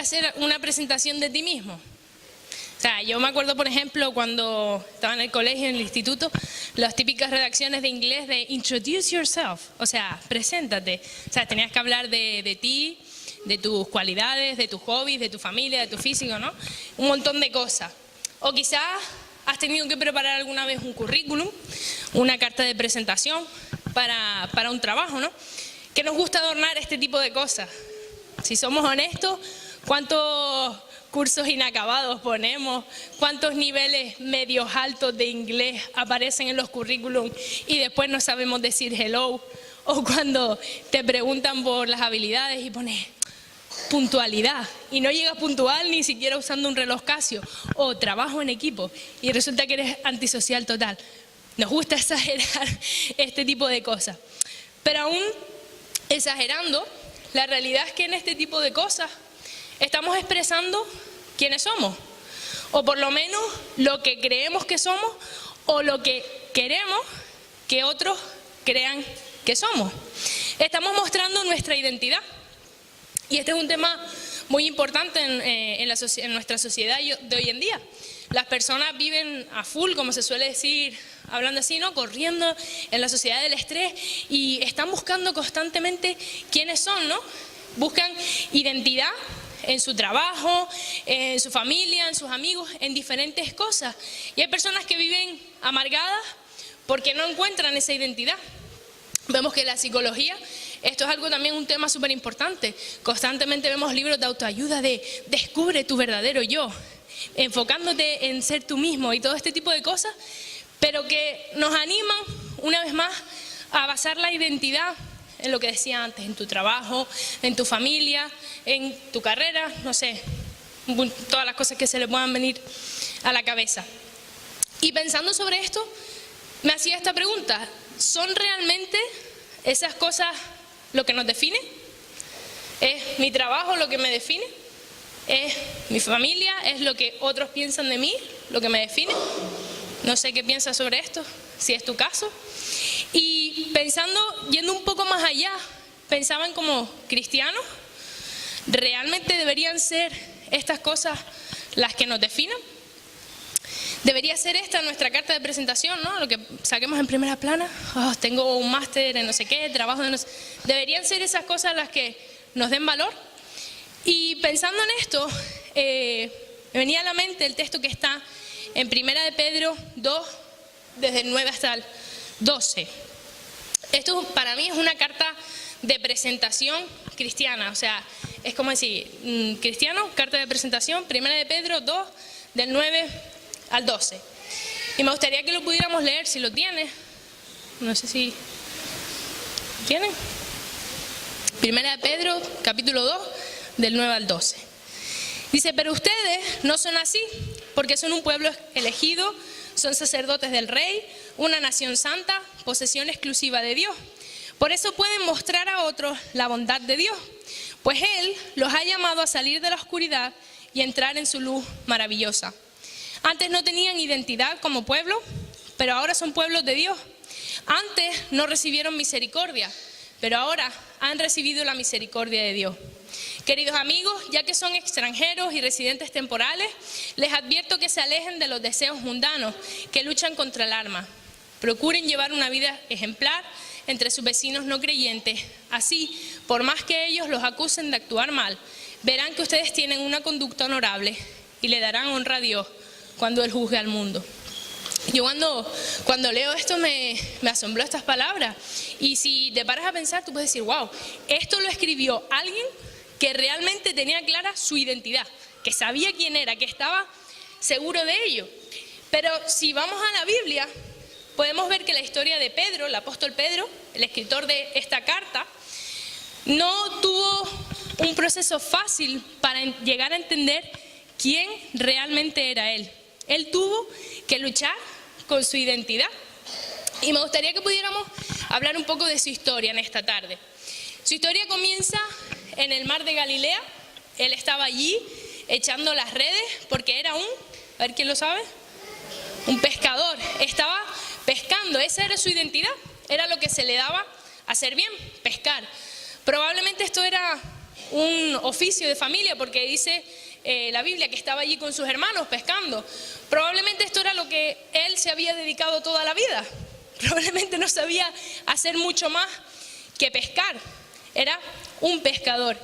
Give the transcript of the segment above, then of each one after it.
hacer una presentación de ti mismo? O sea, yo me acuerdo, por ejemplo, cuando estaba en el colegio, en el instituto, las típicas redacciones de inglés de introduce yourself, o sea, preséntate. O sea, tenías que hablar de ti, de tus cualidades, de tus hobbies, de tu familia, de tu físico, ¿no? Un montón de cosas. O quizás has tenido que preparar alguna vez un currículum, una carta de presentación para un trabajo, ¿no? Que nos gusta adornar este tipo de cosas. Si somos honestos, ¿cuántos cursos inacabados ponemos? ¿Cuántos niveles medios altos de inglés aparecen en los currículums y después no sabemos decir hello? O cuando te preguntan por las habilidades y pones puntualidad y no llegas puntual ni siquiera usando un reloj Casio, o trabajo en equipo y resulta que eres antisocial total. Nos gusta exagerar este tipo de cosas, pero aún exagerando, la realidad es que en este tipo de cosas estamos expresando quiénes somos, o por lo menos lo que creemos que somos, o lo que queremos que otros crean que somos. Estamos mostrando nuestra identidad. Y este es un tema muy importante en nuestra sociedad de hoy en día. Las personas viven a full, como se suele decir, hablando así, ¿no? Corriendo en la sociedad del estrés y están buscando constantemente quiénes son, ¿no? Buscan identidad en su trabajo, en su familia, en sus amigos, en diferentes cosas. Y hay personas que viven amargadas porque no encuentran esa identidad. Vemos que la psicología, esto es algo también un tema súper importante. Constantemente vemos libros de autoayuda de descubre tu verdadero yo, enfocándote en ser tú mismo y todo este tipo de cosas, pero que nos animan una vez más a basar la identidad en lo que decía antes, en tu trabajo, en tu familia, en tu carrera, no sé, todas las cosas que se le puedan venir a la cabeza. Y pensando sobre esto, me hacía esta pregunta: ¿son realmente esas cosas lo que nos define? ¿Es mi trabajo lo que me define? ¿Es mi familia? ¿Es lo que otros piensan de mí lo que me define? No sé qué piensas sobre esto, si es tu caso. Y pensando, yendo un poco más allá, pensaban como cristianos, ¿realmente deberían ser estas cosas las que nos definan? Debería ser esta nuestra carta de presentación, ¿no? Lo que saquemos en primera plana. Oh, tengo un máster en no sé qué, trabajo en no sé. ¿Deberían ser esas cosas las que nos den valor? Y pensando en esto, me venía a la mente el texto que está en Primera de Pedro 2, desde el 9 hasta el 12. Esto para mí es una carta de presentación cristiana, o sea, es como decir, cristiano, carta de presentación, Primera de Pedro 2, del 9 al 12. Y me gustaría que lo pudiéramos leer, si lo tienes. No sé si... ¿Tienen? Primera de Pedro, capítulo 2, del 9 al 12. Dice: pero ustedes no son así, porque son un pueblo elegido, son sacerdotes del Rey, una nación santa, posesión exclusiva de Dios. Por eso pueden mostrar a otros la bondad de Dios, pues Él los ha llamado a salir de la oscuridad y entrar en su luz maravillosa. Antes no tenían identidad como pueblo, pero ahora son pueblos de Dios. Antes no recibieron misericordia, pero ahora han recibido la misericordia de Dios. Queridos amigos, ya que son extranjeros y residentes temporales, les advierto que se alejen de los deseos mundanos que luchan contra el alma. Procuren llevar una vida ejemplar entre sus vecinos no creyentes. Así, por más que ellos los acusen de actuar mal, verán que ustedes tienen una conducta honorable y le darán honra a Dios cuando Él juzgue al mundo. Yo cuando leo esto me asombró estas palabras. Y si te paras a pensar, tú puedes decir, wow, esto lo escribió alguien que realmente tenía clara su identidad, que sabía quién era, que estaba seguro de ello. Pero si vamos a la Biblia, podemos ver que la historia de Pedro, el apóstol Pedro, el escritor de esta carta, no tuvo un proceso fácil para llegar a entender quién realmente era él. Él tuvo que luchar con su identidad. Y me gustaría que pudiéramos hablar un poco de su historia en esta tarde. Su historia comienza en el mar de Galilea. Él estaba allí echando las redes porque era a ver quién lo sabe, un pescador. Estaba pescando, esa era su identidad, era lo que se le daba hacer bien, pescar. Probablemente esto era un oficio de familia, porque dice la Biblia que estaba allí con sus hermanos pescando. Probablemente esto era lo que él se había dedicado toda la vida. Probablemente no sabía hacer mucho más que pescar. Era un pescador.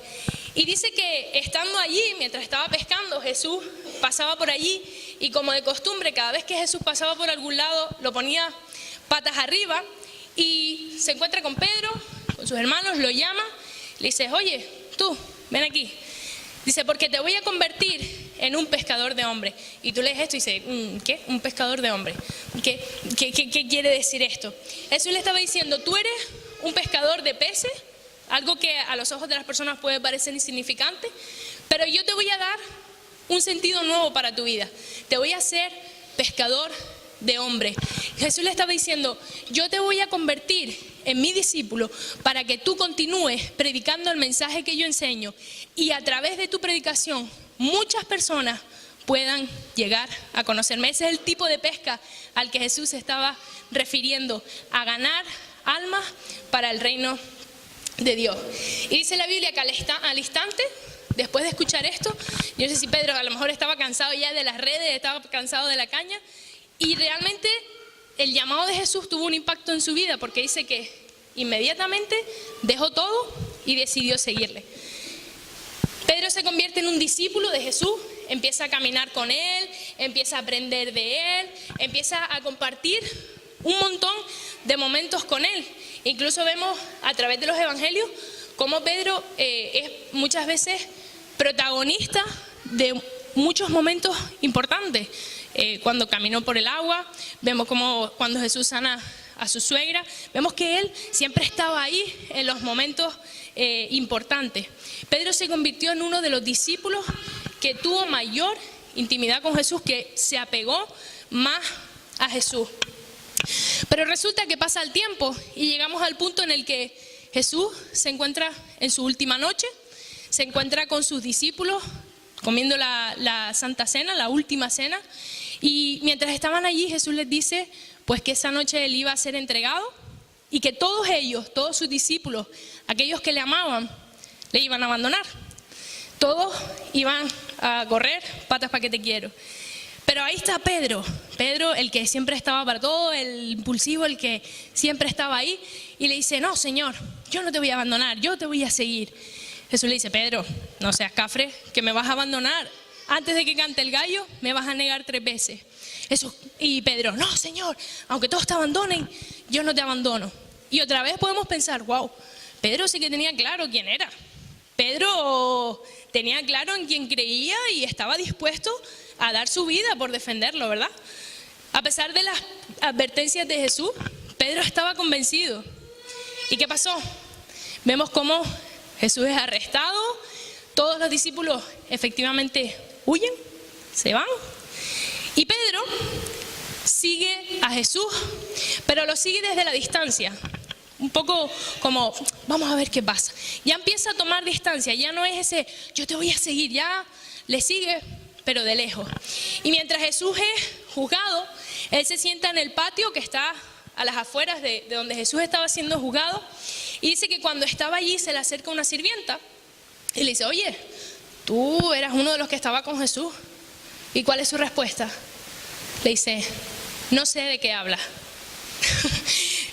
Y dice que estando allí, mientras estaba pescando, Jesús pasaba por allí y como de costumbre, cada vez que Jesús pasaba por algún lado, lo ponía patas arriba y se encuentra con Pedro, con sus hermanos, lo llama, le dice, oye, tú, ven aquí. Dice, porque te voy a convertir en un pescador de hombres. Y tú lees esto y dices, ¿qué? ¿Un pescador de hombres? ¿Qué quiere decir esto? Jesús le estaba diciendo, tú eres un pescador de peces, algo que a los ojos de las personas puede parecer insignificante, pero yo te voy a dar un sentido nuevo para tu vida. Te voy a hacer pescador de hombres. Jesús le estaba diciendo, yo te voy a convertir en mi discípulo para que tú continúes predicando el mensaje que yo enseño y a través de tu predicación muchas personas puedan llegar a conocerme. Ese es el tipo de pesca al que Jesús se estaba refiriendo, a ganar almas para el reino de Dios. Y dice la Biblia que al instante, después de escuchar esto, yo no sé si Pedro a lo mejor estaba cansado ya de las redes, estaba cansado de la caña, y realmente el llamado de Jesús tuvo un impacto en su vida, porque dice que inmediatamente dejó todo y decidió seguirle. Pedro se convierte en un discípulo de Jesús, empieza a caminar con él, empieza a aprender de él, empieza a compartir un montón de momentos con él. Incluso vemos a través de los evangelios cómo Pedro es muchas veces protagonista de muchos momentos importantes. Cuando caminó por el agua, vemos como cuando Jesús sana a su suegra, vemos que él siempre estaba ahí en los momentos importantes. Pedro se convirtió en uno de los discípulos que tuvo mayor intimidad con Jesús, que se apegó más a Jesús. Pero resulta que pasa el tiempo y llegamos al punto en el que Jesús se encuentra en su última noche, se encuentra con sus discípulos comiendo la Santa Cena, la última cena, y mientras estaban allí Jesús les dice pues que esa noche él iba a ser entregado y que todos ellos, todos sus discípulos, aquellos que le amaban, le iban a abandonar. Todos iban a correr, patas para que te quiero. Pero ahí está Pedro, el que siempre estaba para todo, el impulsivo, el que siempre estaba ahí, y le dice, no, Señor, yo no te voy a abandonar, yo te voy a seguir. Jesús le dice, Pedro, no seas cafre, que me vas a abandonar. Antes de que cante el gallo, me vas a negar 3 veces. Y Pedro, no, Señor, aunque todos te abandonen, yo no te abandono. Y otra vez podemos pensar, wow, Pedro sí que tenía claro quién era. Pedro tenía claro en quién creía y estaba dispuesto a dar su vida por defenderlo, ¿verdad? A pesar de las advertencias de Jesús, Pedro estaba convencido. ¿Y qué pasó? Vemos cómo Jesús es arrestado, todos los discípulos efectivamente huyen, se van, y Pedro sigue a Jesús, pero lo sigue desde la distancia, un poco como, vamos a ver qué pasa. Ya empieza a tomar distancia, ya no es ese, yo te voy a seguir, ya le sigue, pero de lejos. Y mientras Jesús es juzgado, él se sienta en el patio que está a las afueras de donde Jesús estaba siendo juzgado, y dice que cuando estaba allí se le acerca una sirvienta y le dice, oye, tú eras uno de los que estaba con Jesús. ¿Y cuál es su respuesta? Le dice, no sé de qué habla.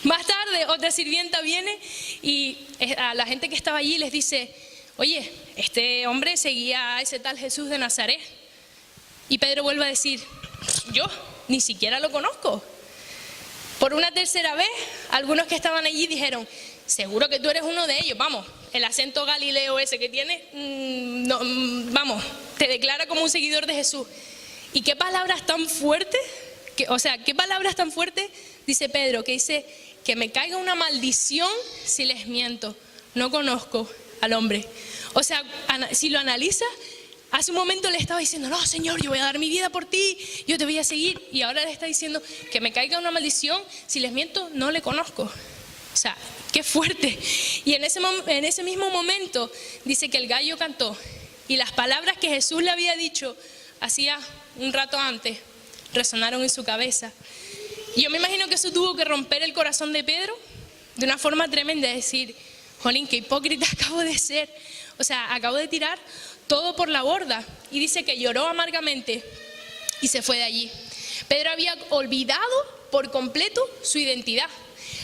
Más tarde otra sirvienta viene y a la gente que estaba allí les dice, oye, este hombre seguía a ese tal Jesús de Nazaret. Y Pedro vuelve a decir, yo ni siquiera lo conozco. Por una tercera vez, algunos que estaban allí dijeron, seguro que tú eres uno de ellos, vamos, el acento galileo ese que tienes, no, vamos, te declara como un seguidor de Jesús. ¿Y qué palabras tan fuertes? ¿Qué palabras tan fuertes dice Pedro? Que dice, que me caiga una maldición si les miento, no conozco al hombre. O sea, si lo analizas, hace un momento le estaba diciendo, no, Señor, yo voy a dar mi vida por ti, yo te voy a seguir. Y ahora le está diciendo que me caiga una maldición si les miento, no le conozco. O sea, qué fuerte. Y en ese mismo momento dice que el gallo cantó y las palabras que Jesús le había dicho hacía un rato antes resonaron en su cabeza. Y yo me imagino que eso tuvo que romper el corazón de Pedro de una forma tremenda, decir, jolín, qué hipócrita acabo de ser. O sea, acabó de tirar todo por la borda. Y dice que lloró amargamente y se fue de allí. Pedro había olvidado por completo su identidad.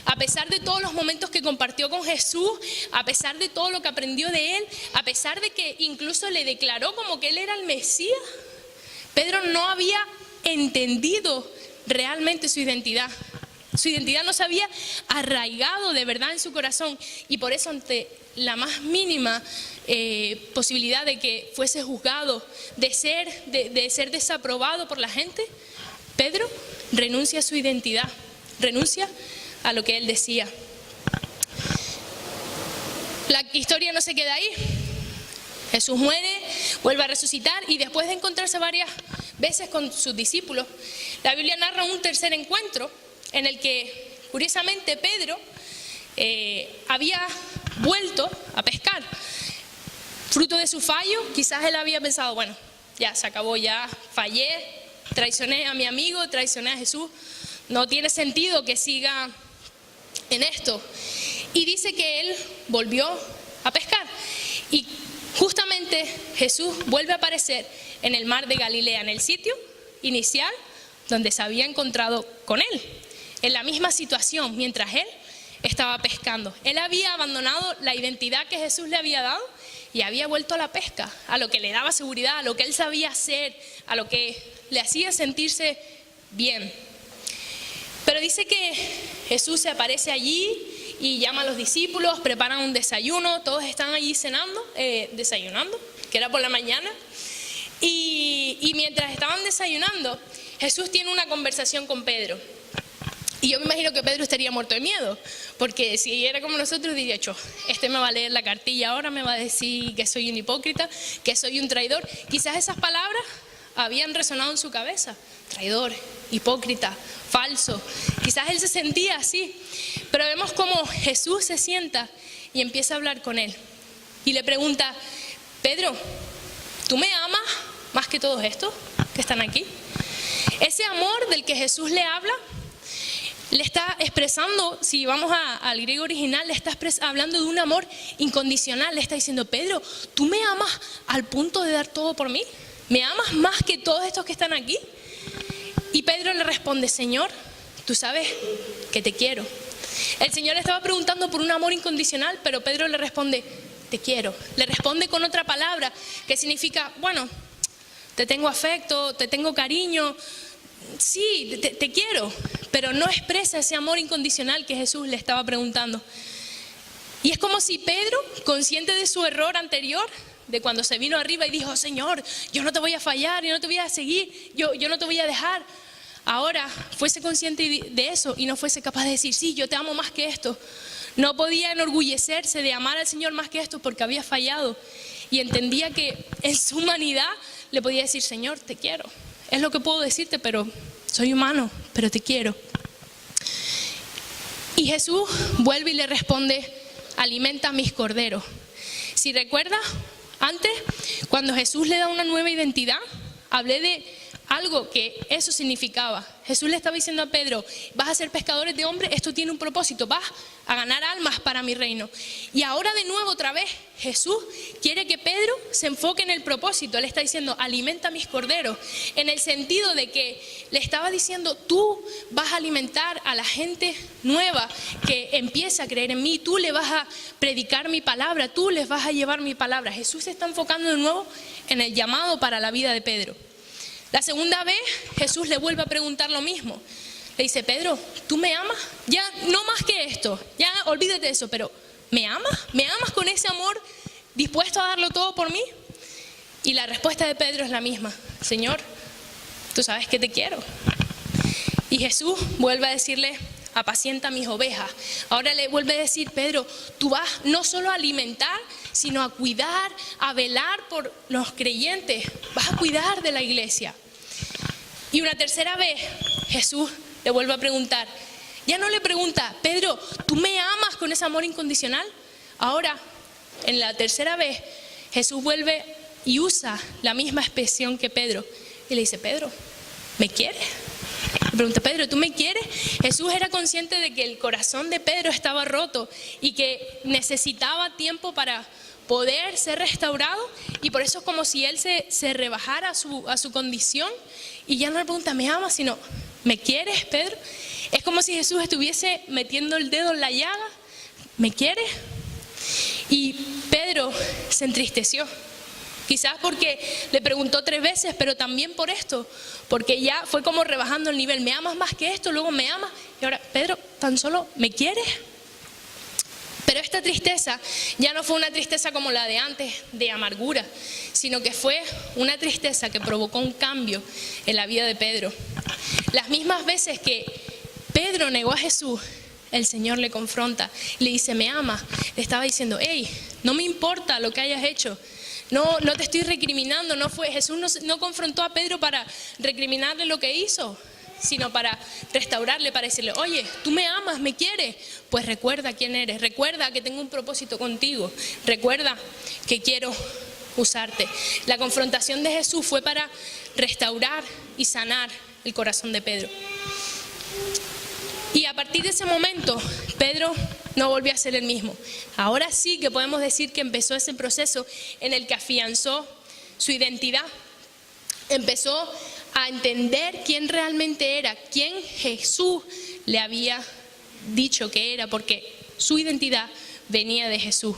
A pesar de todos los momentos que compartió con Jesús, a pesar de todo lo que aprendió de él, a pesar de que incluso le declaró como que él era el Mesías, Pedro no había entendido realmente su identidad. Su identidad no se había arraigado de verdad en su corazón, y por eso ante la más mínima posibilidad de que fuese juzgado, de ser desaprobado por la gente, Pedro renuncia a su identidad, renuncia a lo que él decía. La historia no se queda ahí. Jesús muere, vuelve a resucitar, y después de encontrarse varias veces con sus discípulos, la Biblia narra un tercer encuentro en el que, curiosamente, Pedro había vuelto a pescar. Fruto de su fallo, quizás él había pensado, bueno, ya se acabó, ya fallé, traicioné a mi amigo, traicioné a Jesús, no tiene sentido que siga en esto. Y dice que él volvió a pescar, y justamente Jesús vuelve a aparecer en el mar de Galilea, en el sitio inicial donde se había encontrado con él, en la misma situación, mientras él estaba pescando. Él había abandonado la identidad que Jesús le había dado y había vuelto a la pesca, a lo que le daba seguridad, a lo que él sabía hacer, a lo que le hacía sentirse bien. Pero dice que Jesús se aparece allí y llama a los discípulos, preparan un desayuno, todos están allí desayunando, que era por la mañana. Y mientras estaban desayunando, Jesús tiene una conversación con Pedro. Y yo me imagino que Pedro estaría muerto de miedo, porque si era como nosotros diría, este me va a leer la cartilla ahora, me va a decir que soy un hipócrita, que soy un traidor. Quizás esas palabras habían resonado en su cabeza: traidor, hipócrita, falso. Quizás él se sentía así, pero vemos cómo Jesús se sienta y empieza a hablar con él. Y le pregunta: Pedro, ¿tú me amas más que todos estos que están aquí? Ese amor del que Jesús le habla, le está expresando, si vamos al griego original, le está hablando de un amor incondicional. Le está diciendo: Pedro, ¿tú me amas al punto de dar todo por mí? ¿Me amas más que todos estos que están aquí? Y Pedro le responde: Señor, tú sabes que te quiero. El Señor estaba preguntando por un amor incondicional, pero Pedro le responde: te quiero. Le responde con otra palabra que significa, bueno, te tengo afecto, te tengo cariño, sí, te quiero, pero no expresa ese amor incondicional que Jesús le estaba preguntando. Y es como si Pedro, consciente de su error anterior, de cuando se vino arriba y dijo: Señor, yo no te voy a fallar, yo no te voy a seguir, yo no te voy a dejar, ahora fuese consciente de eso y no fuese capaz de decir: sí, yo te amo más que esto. No podía enorgullecerse de amar al Señor más que esto porque había fallado, y entendía que en su humanidad le podía decir: Señor, te quiero, es lo que puedo decirte, pero soy humano, pero te quiero. Y Jesús vuelve y le responde: alimenta a mis corderos. Si recuerdas, antes, cuando Jesús le da una nueva identidad, hablé de algo que eso significaba. Jesús le estaba diciendo a Pedro: vas a ser pescadores de hombres, esto tiene un propósito, vas a ganar almas para mi reino. Y ahora de nuevo otra vez Jesús quiere que Pedro se enfoque en el propósito. Él está diciendo: alimenta a mis corderos, en el sentido de que le estaba diciendo: tú vas a alimentar a la gente nueva que empieza a creer en mí, tú le vas a predicar mi palabra, tú les vas a llevar mi palabra. Jesús se está enfocando de nuevo en el llamado para la vida de Pedro. La segunda vez Jesús le vuelve a preguntar lo mismo. Le dice: Pedro, ¿tú me amas? Ya no más que esto, ya olvídate de eso, pero ¿me amas? ¿Me amas con ese amor dispuesto a darlo todo por mí? Y la respuesta de Pedro es la misma: Señor, tú sabes que te quiero. Y Jesús vuelve a decirle: apacienta mis ovejas. Ahora le vuelve a decir: Pedro, tú vas no solo a alimentar, sino a cuidar, a velar por los creyentes, vas a cuidar de la iglesia. Y una tercera vez Jesús le vuelve a preguntar. Ya no le pregunta: Pedro, ¿tú me amas con ese amor incondicional? Ahora, en la tercera vez, Jesús vuelve y usa la misma expresión que Pedro. Y le dice: Pedro, ¿me quieres? Le pregunta: Pedro, ¿tú me quieres? Jesús era consciente de que el corazón de Pedro estaba roto y que necesitaba tiempo para poder ser restaurado, y por eso es como si él se rebajara a su condición y ya no le pregunta, ¿me amas? Sino, ¿me quieres, Pedro? Es como si Jesús estuviese metiendo el dedo en la llaga, ¿me quieres? Y Pedro se entristeció, quizás porque le preguntó 3 veces, pero también por esto, porque ya fue como rebajando el nivel, ¿me amas más que esto? Luego ¿me amas? Y ahora, Pedro, tan solo, ¿me quieres? Pero esta tristeza ya no fue una tristeza como la de antes, de amargura, sino que fue una tristeza que provocó un cambio en la vida de Pedro. Las mismas veces que Pedro negó a Jesús, el Señor le confronta, le dice, ¿me amas? Le estaba diciendo, hey, no me importa lo que hayas hecho, no te estoy recriminando. Jesús no confrontó a Pedro para recriminarle lo que hizo, sino para restaurarle, para decirle, oye, tú me amas, me quieres, pues recuerda quién eres, recuerda que tengo un propósito contigo, recuerda que quiero usarte. La confrontación de Jesús fue para restaurar y sanar el corazón de Pedro. Y a partir de ese momento, Pedro no volvió a ser el mismo. Ahora sí que podemos decir que empezó ese proceso en el que afianzó su identidad. Empezó a entender quién realmente era, quién Jesús le había dicho que era, porque su identidad venía de Jesús.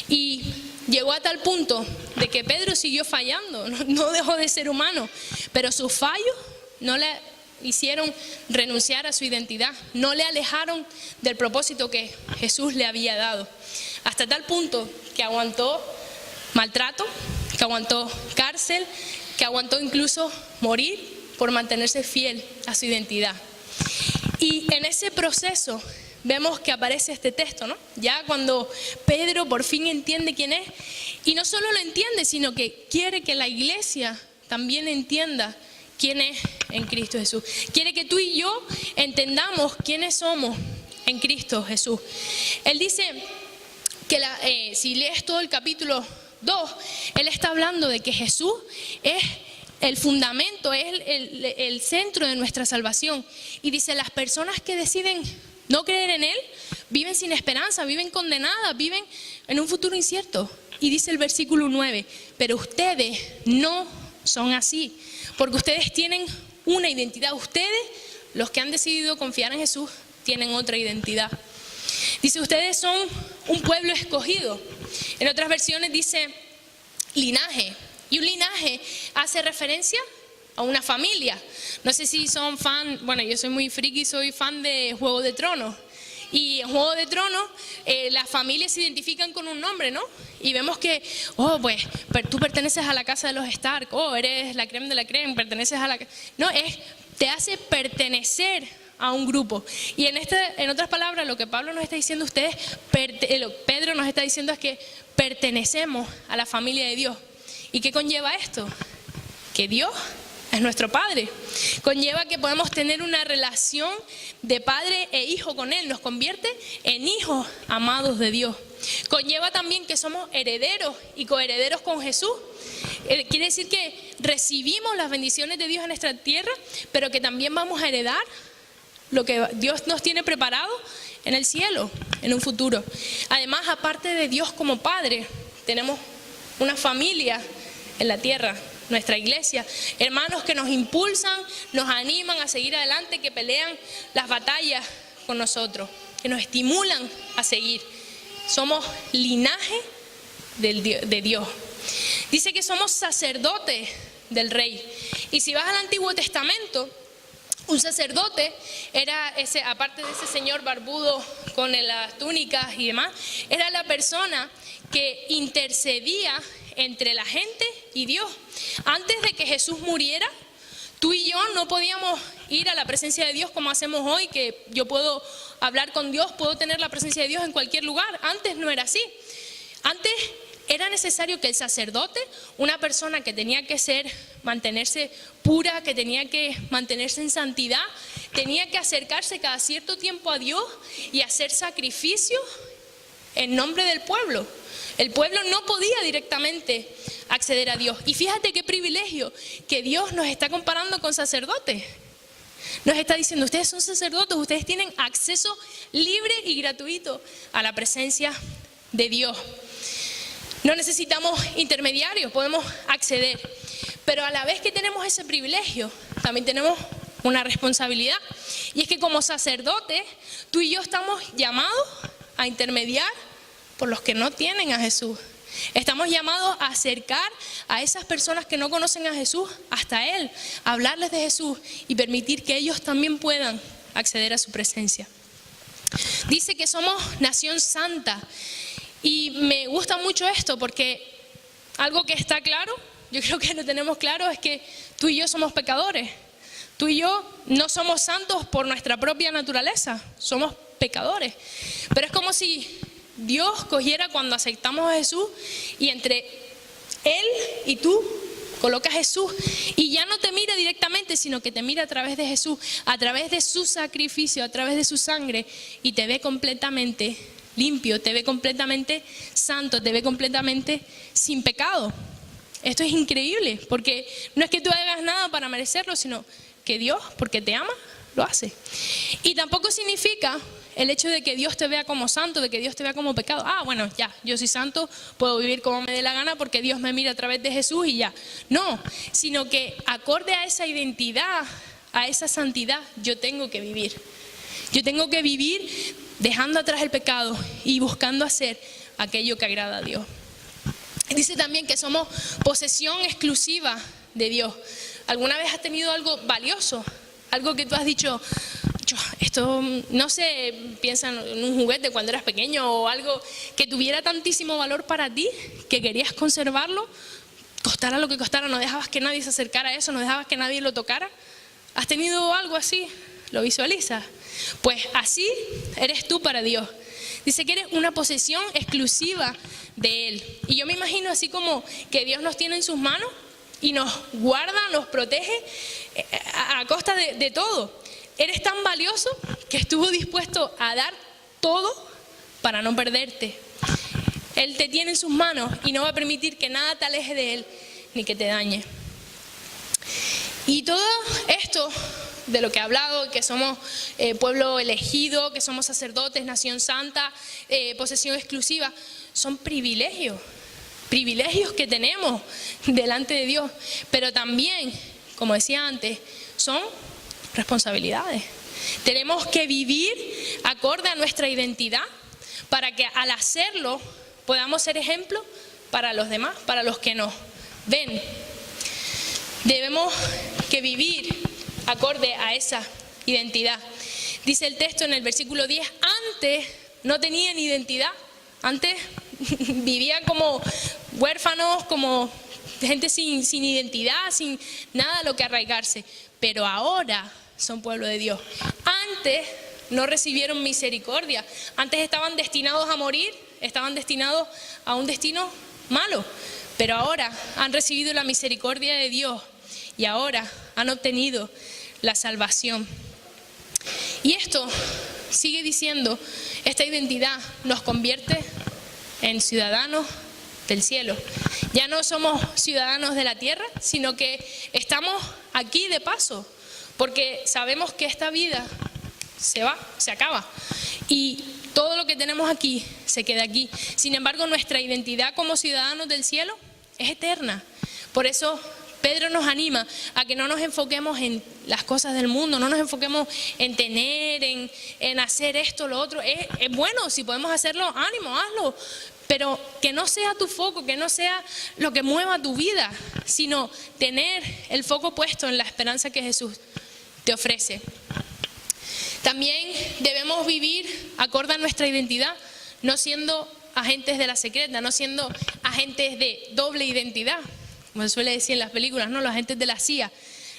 Y llegó a tal punto de que Pedro siguió fallando, no dejó de ser humano, pero sus fallos no le hicieron renunciar a su identidad, no le alejaron del propósito que Jesús le había dado, hasta tal punto que aguantó maltrato, que aguantó cárcel, que aguantó incluso morir por mantenerse fiel a su identidad. Y en ese proceso vemos que aparece este texto, ¿no? Ya cuando Pedro por fin entiende quién es, y no solo lo entiende, sino que quiere que la iglesia también entienda quién es en Cristo Jesús. Quiere que tú y yo entendamos quiénes somos en Cristo Jesús. Él dice que si lees todo el capítulo 2, él está hablando de que Jesús es el fundamento, es el centro de nuestra salvación. Y dice, las personas que deciden no creer en Él, viven sin esperanza, viven condenadas, viven en un futuro incierto. Y dice el versículo 9, pero ustedes no son así, porque ustedes tienen una identidad. Ustedes, los que han decidido confiar en Jesús, tienen otra identidad. Dice, ustedes son un pueblo escogido. En otras versiones dice linaje. Y un linaje hace referencia a una familia. No sé si son fan, bueno, yo soy muy friki, soy fan de Juego de Tronos. Y en Juego de Tronos las familias se identifican con un nombre, ¿no? Y vemos que, pues tú perteneces a la casa de los Stark, eres la creme de la creme, perteneces a la... No, te hace pertenecer a un grupo. Y en otras palabras, lo que Pablo nos está diciendo Pedro nos está diciendo es que pertenecemos a la familia de Dios. ¿Y qué conlleva esto? Que Dios es nuestro Padre. Conlleva que podemos tener una relación de padre e hijo con Él. Nos convierte en hijos amados de Dios. Conlleva también que somos herederos y coherederos con Jesús. Quiere decir que recibimos las bendiciones de Dios en nuestra tierra, pero que también vamos a heredar lo que Dios nos tiene preparado en el cielo, en un futuro. Además, aparte de Dios como Padre, tenemos una familia en la tierra, nuestra iglesia, hermanos que nos impulsan, nos animan a seguir adelante, que pelean las batallas con nosotros, que nos estimulan a seguir. Somos linaje de Dios. Dice que somos sacerdotes del Rey. Y si vas al Antiguo Testamento, un sacerdote era aparte de ese señor barbudo con las túnicas y demás, era la persona que intercedía entre la gente y Dios. Antes de que Jesús muriera, tú y yo no podíamos ir a la presencia de Dios como hacemos hoy, que yo puedo hablar con Dios, puedo tener la presencia de Dios en cualquier lugar. Antes no era así. Antes era necesario que el sacerdote, una persona que tenía que mantenerse pura, que tenía que mantenerse en santidad, tenía que acercarse cada cierto tiempo a Dios y hacer sacrificios en nombre del pueblo. El pueblo no podía directamente acceder a Dios. Y fíjate qué privilegio que Dios nos está comparando con sacerdotes. Nos está diciendo, ustedes son sacerdotes, ustedes tienen acceso libre y gratuito a la presencia de Dios. No necesitamos intermediarios, podemos acceder. Pero a la vez que tenemos ese privilegio, también tenemos una responsabilidad. Y es que como sacerdotes, tú y yo estamos llamados a intermediar por los que no tienen a Jesús. Estamos llamados a acercar a esas personas que no conocen a Jesús hasta Él, a hablarles de Jesús y permitir que ellos también puedan acceder a su presencia. Dice que somos nación santa y me gusta mucho esto porque algo que está claro, yo creo que lo tenemos claro, es que tú y yo somos pecadores. Tú y yo no somos santos por nuestra propia naturaleza, somos pecadores. Pero es como si Dios cogiera cuando aceptamos a Jesús y entre Él y tú coloca a Jesús y ya no te mira directamente, sino que te mira a través de Jesús, a través de su sacrificio, a través de su sangre, y te ve completamente limpio, te ve completamente santo, te ve completamente sin pecado. Esto es increíble, porque no es que tú hagas nada para merecerlo, sino que Dios, porque te ama, lo hace. Y tampoco significa el hecho de que Dios te vea como santo, de que Dios te vea como pecado. Ah, bueno, ya, yo soy santo, puedo vivir como me dé la gana porque Dios me mira a través de Jesús y ya. No, sino que acorde a esa identidad, a esa santidad, yo tengo que vivir. Yo tengo que vivir dejando atrás el pecado y buscando hacer aquello que agrada a Dios. Dice también que somos posesión exclusiva de Dios. ¿Alguna vez has tenido algo valioso? Algo que tú has dicho, esto, no sé, piensa en un juguete cuando eras pequeño o algo que tuviera tantísimo valor para ti que querías conservarlo, costara lo que costara, no dejabas que nadie se acercara a eso, no dejabas que nadie lo tocara. ¿Has tenido algo así? ¿Lo visualizas? Pues así eres tú para Dios. Dice que eres una posesión exclusiva de Él. Y yo me imagino así como que Dios nos tiene en sus manos y nos guarda, nos protege a costa de todo. Eres tan valioso que estuvo dispuesto a dar todo para no perderte. Él te tiene en sus manos y no va a permitir que nada te aleje de Él ni que te dañe. Y todo esto de lo que he hablado, que somos pueblo elegido, que somos sacerdotes, nación santa, posesión exclusiva, son privilegios que tenemos delante de Dios, pero también, como decía antes, son responsabilidades. Tenemos que vivir acorde a nuestra identidad para que al hacerlo podamos ser ejemplo para los demás, para los que nos ven. Debemos que vivir acorde a esa identidad. Dice el texto en el versículo 10, antes no tenían identidad, antes vivían como huérfanos, como gente sin identidad, sin nada a lo que arraigarse, pero ahora son pueblo de Dios. Antes no recibieron misericordia, antes estaban destinados a morir, estaban destinados a un destino malo, pero ahora han recibido la misericordia de Dios y ahora han obtenido la salvación. Y esto sigue diciendo, esta identidad nos convierte en ciudadanos del cielo. Ya no somos ciudadanos de la tierra, sino que estamos aquí de paso, porque sabemos que esta vida se va, se acaba, y todo lo que tenemos aquí se queda aquí. Sin embargo, nuestra identidad como ciudadanos del cielo es eterna. Por eso Pedro nos anima a que no nos enfoquemos en las cosas del mundo, no nos enfoquemos en tener, en hacer esto, lo otro. Es bueno, si podemos hacerlo, ánimo, hazlo, pero que no sea tu foco, que no sea lo que mueva tu vida, sino tener el foco puesto en la esperanza que Jesús te ofrece. También debemos vivir acorde a nuestra identidad, no siendo agentes de la secreta, no siendo agentes de doble identidad, como se suele decir en las películas, ¿no? Los agentes de la CIA,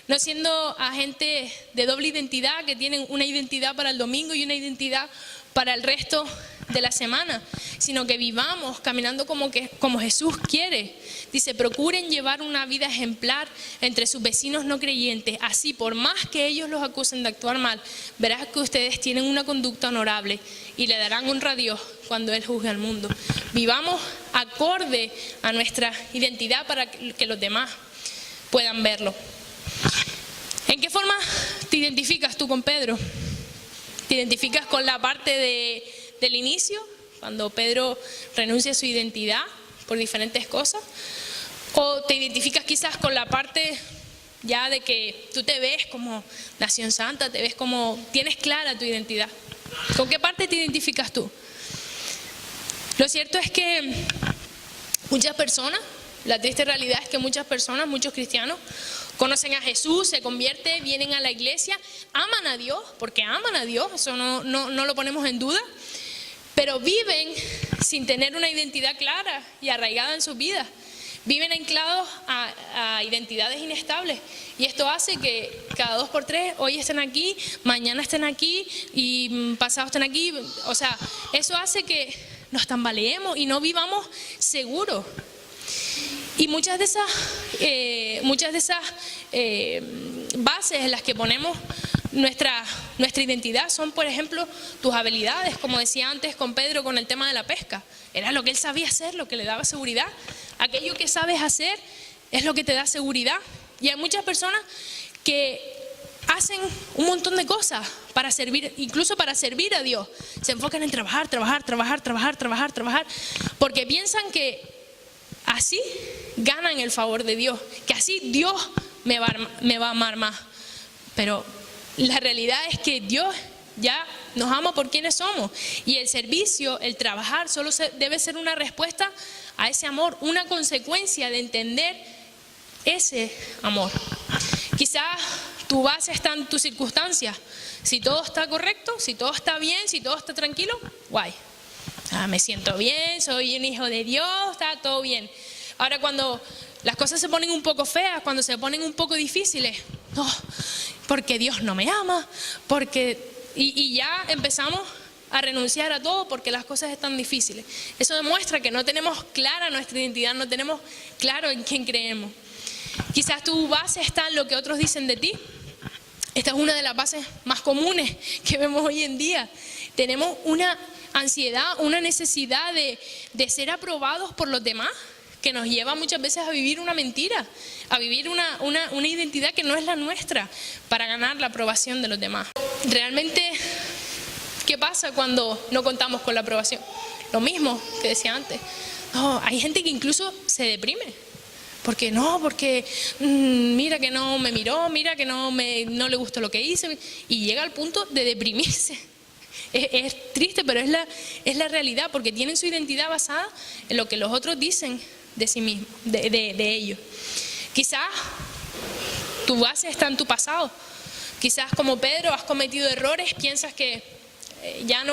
no siendo agentes de doble identidad que tienen una identidad para el domingo y una identidad para el resto de la semana, sino que vivamos caminando como Jesús quiere. Dice, procuren llevar una vida ejemplar entre sus vecinos no creyentes, así por más que ellos los acusen de actuar mal, verás que ustedes tienen una conducta honorable y le darán honra a Dios cuando Él juzgue al mundo. Vivamos acorde a nuestra identidad para que los demás puedan verlo. ¿En qué forma te identificas tú con Pedro? ¿Te identificas con la parte del inicio, cuando Pedro renuncia a su identidad por diferentes cosas, o te identificas quizás con la parte ya de que tú te ves como nación santa, te ves como, tienes clara tu identidad. ¿Con qué parte te identificas tú? Lo cierto es que muchas personas, la triste realidad es que muchas personas, muchos cristianos, conocen a Jesús, se convierten, vienen a la iglesia, aman a Dios, porque aman a Dios, eso no lo ponemos en duda, pero viven sin tener una identidad clara y arraigada en sus vidas. Viven anclados a identidades inestables, y esto hace que cada 2 por 3 hoy estén aquí, mañana estén aquí y pasado estén aquí. O sea, eso hace que nos tambaleemos y no vivamos seguros. Y muchas de esas bases en las que ponemos nuestra identidad son, por ejemplo, tus habilidades, como decía antes con Pedro con el tema de la pesca. Era lo que él sabía hacer, lo que le daba seguridad. Aquello que sabes hacer es lo que te da seguridad. Y hay muchas personas que hacen un montón de cosas para servir, incluso para servir a Dios. Se enfocan en trabajar, porque piensan que así ganan el favor de Dios, que así Dios me va a amar más. Pero la realidad es que Dios ya nos ama por quienes somos, y el servicio, el trabajar, solo debe ser una respuesta a ese amor, una consecuencia de entender ese amor. Quizás tu base está en tus circunstancias. Si todo está correcto, si todo está bien, si todo está tranquilo, guay. Me siento bien, soy un hijo de Dios, está todo bien. Ahora cuando las cosas se ponen un poco feas, cuando se ponen un poco difíciles, no, porque Dios no me ama, y ya empezamos a renunciar a todo porque las cosas están difíciles. Eso demuestra que no tenemos clara nuestra identidad, no tenemos claro en quién creemos. Quizás tu base está en lo que otros dicen de ti. Esta es una de las bases más comunes que vemos hoy en día. Tenemos una ansiedad, una necesidad de ser aprobados por los demás, que nos lleva muchas veces a vivir una mentira, a vivir una identidad que no es la nuestra, para ganar la aprobación de los demás. Realmente, ¿qué pasa cuando no contamos con la aprobación? Lo mismo que decía antes. No, hay gente que incluso se deprime. Porque mira que no me miró, mira que no le gustó lo que hice, y llega al punto de deprimirse. Es triste, pero es la realidad, porque tienen su identidad basada en lo que los otros dicen de sí mismos, de ellos. Quizás tu base está en tu pasado. Quizás como Pedro has cometido errores, piensas que ya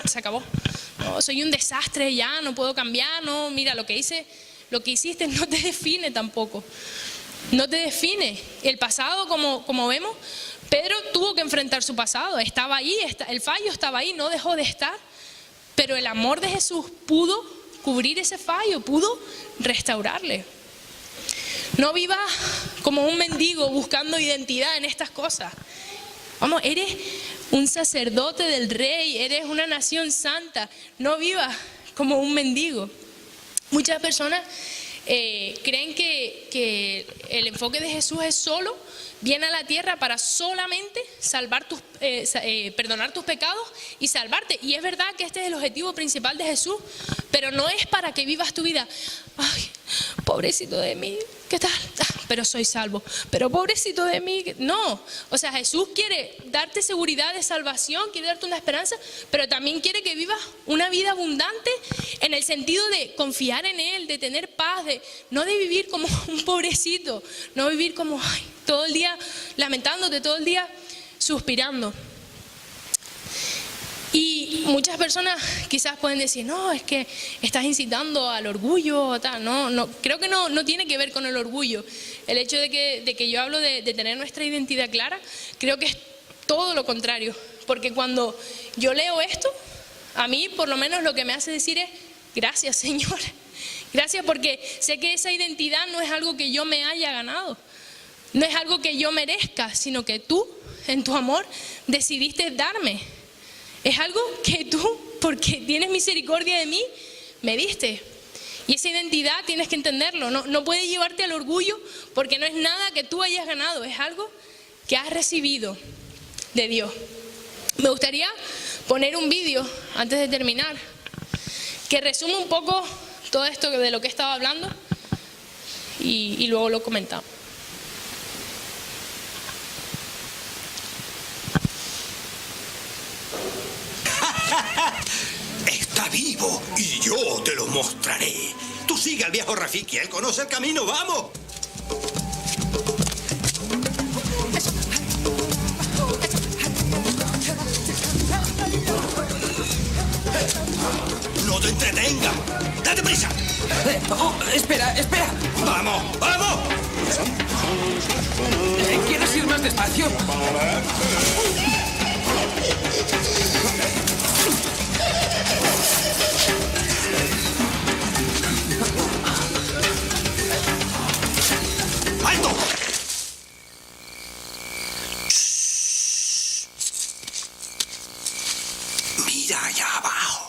se acabó. No, soy un desastre, ya no puedo cambiar, no, mira lo que hiciste no te define tampoco. No te define. El pasado, como vemos, Pedro tuvo que enfrentar su pasado. Estaba ahí, el fallo estaba ahí, no dejó de estar. Pero el amor de Jesús pudo cubrir ese fallo, pudo restaurarle. No vivas como un mendigo buscando identidad en estas cosas. Vamos, eres un sacerdote del Rey, eres una nación santa. No vivas como un mendigo. Muchas personas creen que el enfoque de Jesús es solo, viene a la tierra para solamente perdonar tus pecados y salvarte. Y es verdad que este es el objetivo principal de Jesús, pero no es para que vivas tu vida. Ay, pobrecito de mí, ¿qué tal? Pero soy salvo, pero pobrecito de mí. No, o sea, Jesús quiere darte seguridad de salvación, quiere darte una esperanza, pero también quiere que vivas una vida abundante en el sentido de confiar en Él, de tener paz, no de vivir como un pobrecito, no vivir como todo el día lamentándote, todo el día suspirando. Y muchas personas quizás pueden decir, no, es que estás incitando al orgullo, tal. No, creo que no tiene que ver con el orgullo. El hecho de que yo hablo de tener nuestra identidad clara, creo que es todo lo contrario. Porque cuando yo leo esto, a mí por lo menos lo que me hace decir es, gracias Señor. Gracias, porque sé que esa identidad no es algo que yo me haya ganado. No es algo que yo merezca, sino que tú, en tu amor, decidiste darme. Es algo que tú, porque tienes misericordia de mí, me diste. Y esa identidad tienes que entenderlo. No puede llevarte al orgullo, porque no es nada que tú hayas ganado. Es algo que has recibido de Dios. Me gustaría poner un vídeo, antes de terminar, que resume un poco todo esto de lo que estaba hablando y luego lo comentamos. Está vivo y yo te lo mostraré. Tú sigue al viejo Rafiki, él conoce el camino, ¡vamos! ¡No te entretenga! ¡Date prisa! Espera. ¡Vamos, vamos! ¿Quieres ir más despacio? ¡Alto! Mira allá abajo.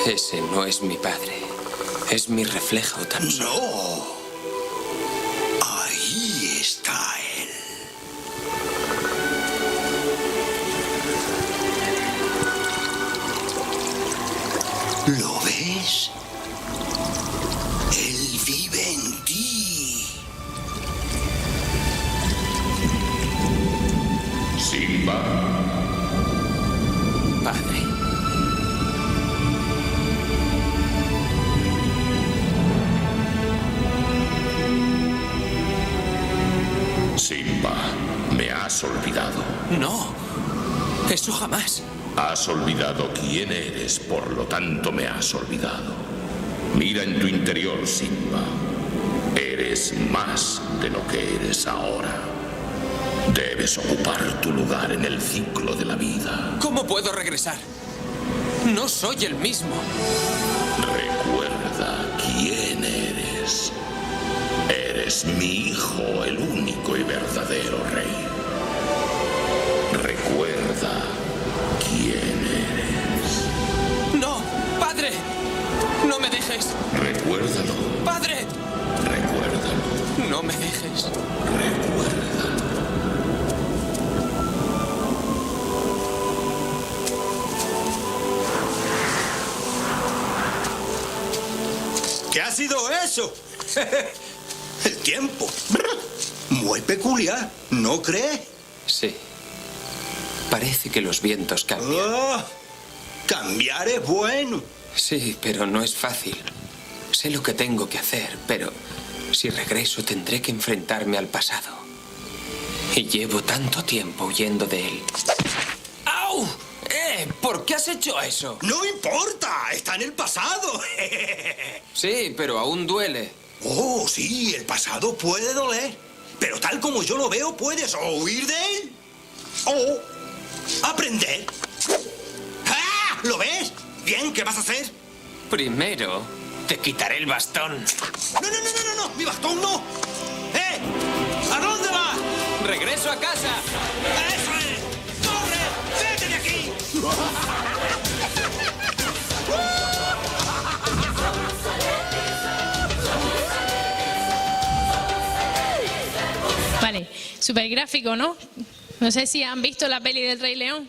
Ese no es mi padre. Es mi reflejo tan solo. No. Ahí está él. ¿Lo ves? Él vive en ti. Simba, Padre. Simba, me has olvidado. No. Eso jamás. Has olvidado quién eres, por lo tanto me has olvidado. Mira en tu interior, Simba. Eres más de lo que eres ahora. Debes ocupar tu lugar en el ciclo de la vida. ¿Cómo puedo regresar? No soy el mismo. Recuerda quién eres. Eres mi hijo, el único y verdadero rey. Recuerda quién eres. No, padre. No me dejes. Recuérdalo. Padre. Recuérdalo. No me dejes. Recuérdalo. ¿Qué ha sido eso? El tiempo. Muy peculiar, ¿no crees? Sí. Parece que los vientos cambian. Oh, cambiar es bueno. Sí, pero no es fácil. Sé lo que tengo que hacer, pero si regreso tendré que enfrentarme al pasado. Y llevo tanto tiempo huyendo de él. ¡Au! ¿Por qué has hecho eso? No importa, está en el pasado. Sí, pero aún duele. Oh, sí, el pasado puede doler. Pero tal como yo lo veo, puedes o huir de él o aprender. ¡Ah! ¿Lo ves? Bien, ¿qué vas a hacer? Primero, te quitaré el bastón. No, mi bastón no. ¿A dónde vas? ¡Regreso a casa! ¡Eso es! ¡Corre! ¡Vete de aquí! Vale, súper gráfico, ¿no? No sé si han visto la peli del Rey León.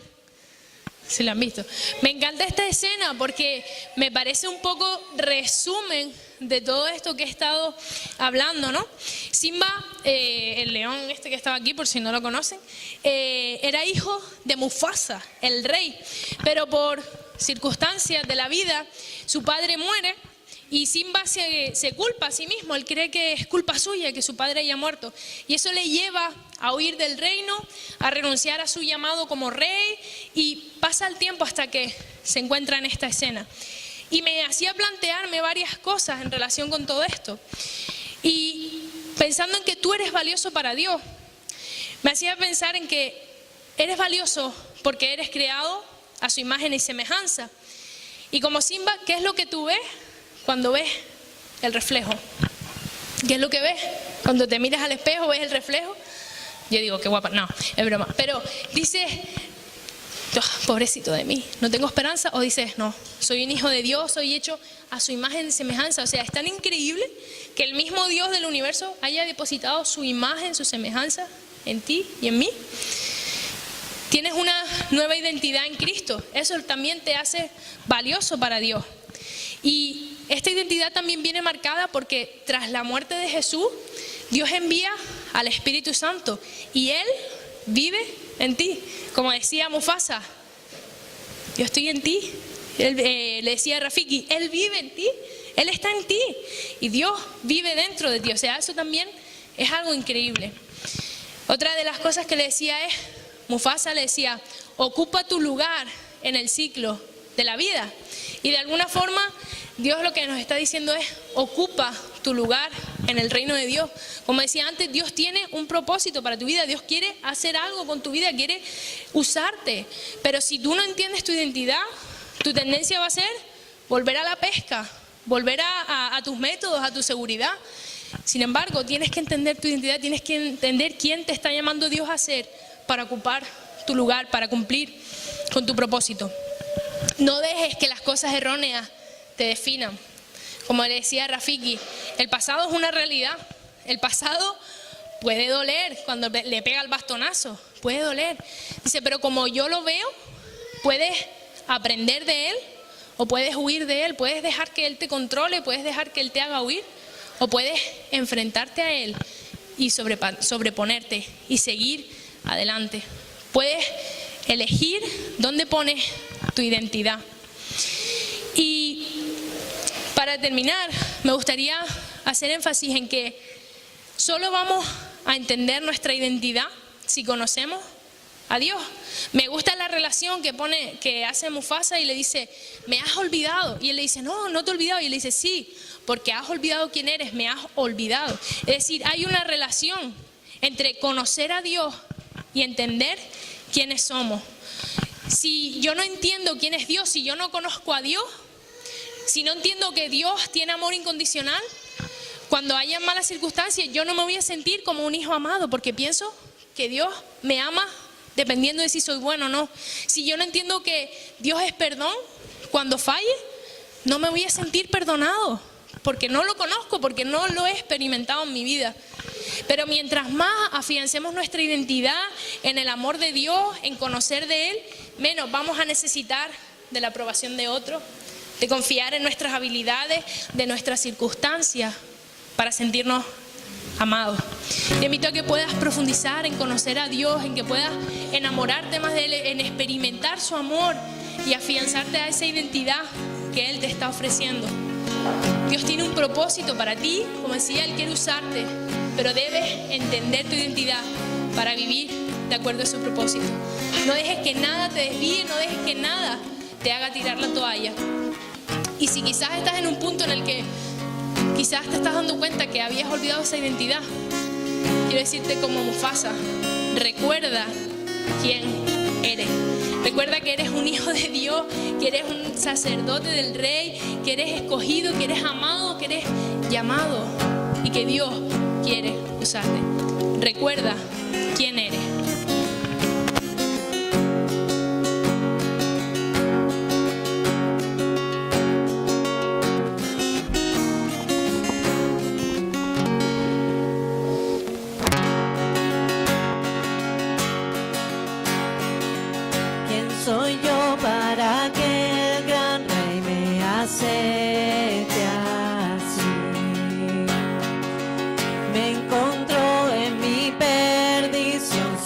Si la han visto. Me encanta esta escena porque me parece un poco resumen de todo esto que he estado hablando, ¿no? Simba, el león este que estaba aquí, por si no lo conocen, era hijo de Mufasa, el rey. Pero por circunstancias de la vida, su padre muere. Y Simba se culpa a sí mismo, él cree que es culpa suya que su padre haya muerto. Y eso le lleva a huir del reino, a renunciar a su llamado como rey, y pasa el tiempo hasta que se encuentra en esta escena. Y me hacía plantearme varias cosas en relación con todo esto. Y pensando en que tú eres valioso para Dios, me hacía pensar en que eres valioso porque eres creado a su imagen y semejanza. Y como Simba, ¿qué es lo que tú ves cuando ves el reflejo? ¿Qué es lo que ves? Cuando te miras al espejo, ves el reflejo Yo digo, qué guapa. No, es broma. Pero dices, "Oh, pobrecito de mí, no tengo esperanza". O dices, no, soy un hijo de Dios, soy hecho a su imagen y semejanza. O sea, es tan increíble que el mismo Dios del universo haya depositado su imagen, su semejanza en ti y en mí. Tienes una nueva identidad en Cristo. Eso también te hace valioso para Dios. Y esta identidad también viene marcada porque tras la muerte de Jesús, Dios envía al Espíritu Santo y Él vive en ti. Como decía Mufasa, yo estoy en ti. Él, le decía a Rafiki, Él vive en ti, Él está en ti y Dios vive dentro de ti. O sea, eso también es algo increíble. Otra de las cosas que le decía es, Mufasa le decía, ocupa tu lugar en el ciclo de la vida. Y de alguna forma, Dios lo que nos está diciendo es, ocupa tu lugar en el reino de Dios. Como decía antes, Dios tiene un propósito para tu vida. Dios quiere hacer algo con tu vida, quiere usarte. Pero si tú no entiendes tu identidad, tu tendencia va a ser volver a la pesca, volver a tus métodos, a tu seguridad. Sin embargo, tienes que entender tu identidad, tienes que entender quién te está llamando Dios a ser para ocupar tu lugar, para cumplir con tu propósito. No dejes que las cosas erróneas te definan. Como le decía Rafiki, el pasado es una realidad. El pasado puede doler cuando le pega el bastonazo, puede doler. Dice, pero como yo lo veo, puedes aprender de él o puedes huir de él, puedes dejar que él te controle, puedes dejar que él te haga huir o puedes enfrentarte a él y sobreponerte y seguir adelante. Puedes elegir dónde pones tu identidad. Y para terminar, me gustaría hacer énfasis en que solo vamos a entender nuestra identidad si conocemos a Dios. Me gusta la relación que hace Mufasa y le dice, me has olvidado. Y él le dice, no, no te he olvidado. Y él le dice, sí, porque has olvidado quién eres, me has olvidado. Es decir, hay una relación entre conocer a Dios y entender quiénes somos. Si yo no entiendo quién es Dios, si yo no conozco a Dios, si no entiendo que Dios tiene amor incondicional, cuando haya malas circunstancias, yo no me voy a sentir como un hijo amado, porque pienso que Dios me ama dependiendo de si soy bueno o no. Si yo no entiendo que Dios es perdón, cuando falle, no me voy a sentir perdonado, porque no lo conozco, porque no lo he experimentado en mi vida. Pero mientras más afiancemos nuestra identidad en el amor de Dios, en conocer de Él, menos vamos a necesitar de la aprobación de otros, de confiar en nuestras habilidades, de nuestras circunstancias, para sentirnos amados. Te invito a que puedas profundizar en conocer a Dios, en que puedas enamorarte más de Él, en experimentar su amor y afianzarte a esa identidad que Él te está ofreciendo. Dios tiene un propósito para ti, como decía, Él quiere usarte, pero debes entender tu identidad para vivir de acuerdo a su propósito. No dejes que nada te desvíe, no dejes que nada te haga tirar la toalla. Y si quizás estás en un punto en el que quizás te estás dando cuenta que habías olvidado esa identidad, quiero decirte como Mufasa, recuerda quién eres. Recuerda que eres un hijo de Dios, que eres un sacerdote del Rey, que eres escogido, que eres amado, que eres llamado y que Dios quiere usarte. Recuerda quién eres. Soy yo para que el gran Rey me acepte así. Me encontró en mi perdición.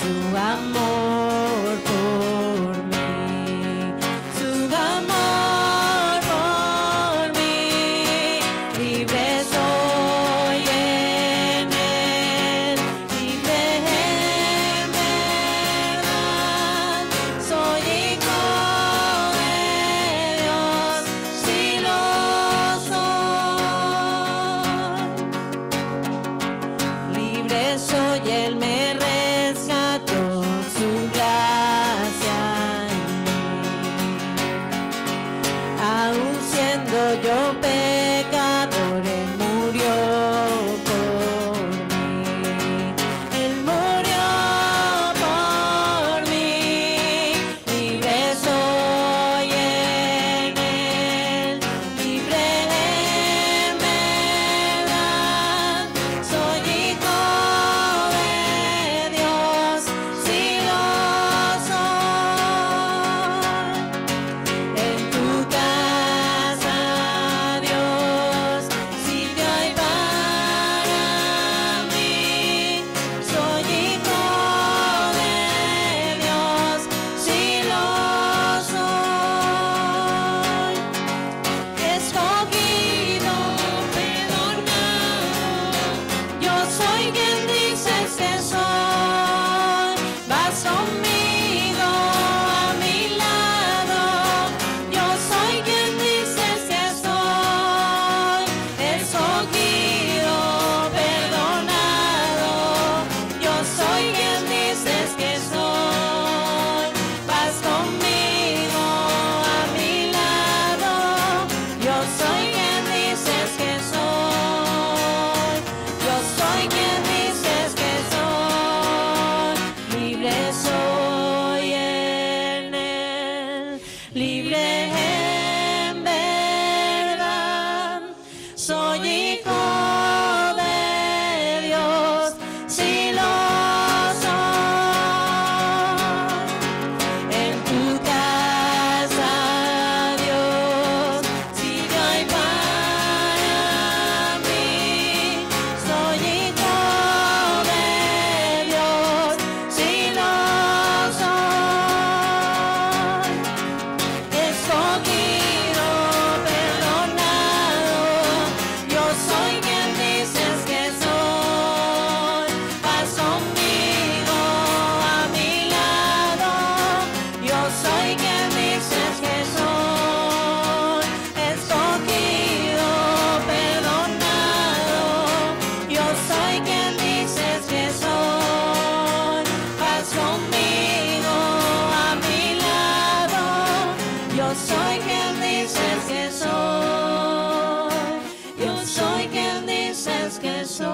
Dios que soy.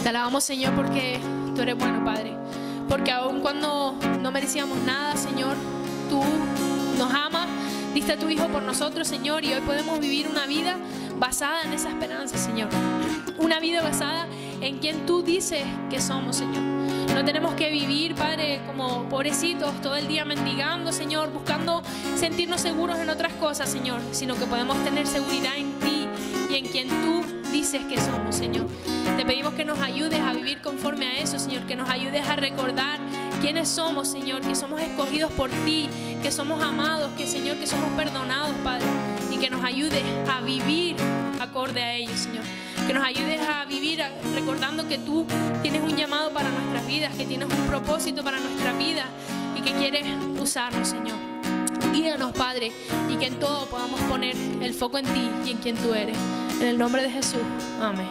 Te alabamos, Señor, porque tú eres bueno, Padre. Porque aun cuando no merecíamos nada, Señor, tú nos amas, diste a tu Hijo por nosotros, Señor, y hoy podemos vivir una vida basada en esa esperanza, Señor. Una vida basada en quien tú dices que somos, Señor. No tenemos que vivir, Padre, como pobrecitos, todo el día mendigando, Señor, buscando sentirnos seguros en otras cosas, Señor, sino que podemos tener seguridad en ti y en quien tú dices que somos, Señor. Te pedimos que nos ayudes a vivir conforme a eso, Señor, que nos ayudes a recordar quiénes somos, Señor, que somos escogidos por ti, que somos amados, que, Señor, que somos perdonados, Padre, y que nos ayudes a vivir acorde a ellos, Señor. Que nos ayudes a vivir recordando que tú tienes un llamado para nuestras vidas, que tienes un propósito para nuestra vida y que quieres usarnos, Señor. Guíanos, Padre, y que en todo podamos poner el foco en ti y en quien tú eres. En el nombre de Jesús. Amén.